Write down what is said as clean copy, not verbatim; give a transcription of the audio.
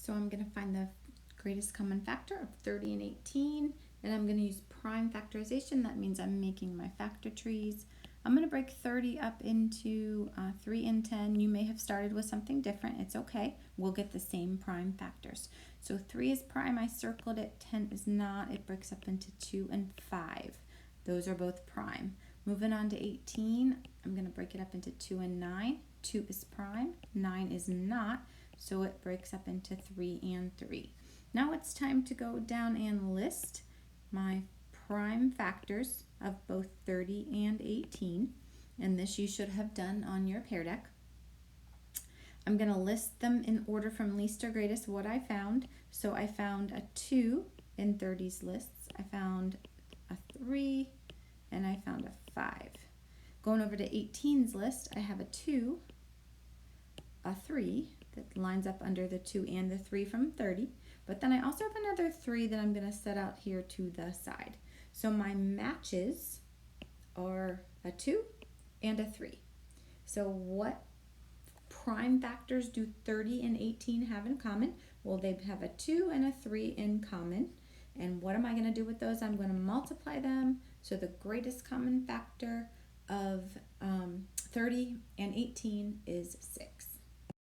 So I'm going to find the greatest common factor of 30 and 18, and I'm going to use prime factorization. That means I'm making my factor trees. I'm going to break 30 up into 3 and 10. You may have started with something different. It's okay. We'll get the same prime factors. So 3 is prime. I circled it. 10 is not. It breaks up into 2 and 5. Those are both prime. Moving on to 18, I'm going to break it up into 2 and 9. 2 is prime. 9 is not. So it breaks up into 3 and 3. Now it's time to go down and list my prime factors of both 30 and 18. And this you should have done on your Pear Deck. I'm going to list them in order from least to greatest what I found. So I found a 2 in 30's lists. I found a 3 and I found a 5. Going over to 18's list, I have a 2, a 3 that lines up under the 2 and the 3 from 30. But then I also have another 3 that I'm going to set out here to the side. So my matches are a 2 and a 3. So what prime factors do 30 and 18 have in common? Well, they have a 2 and a 3 in common. And what am I going to do with those? I'm going to multiply them. So the greatest common factor of 30 and 18 is 6.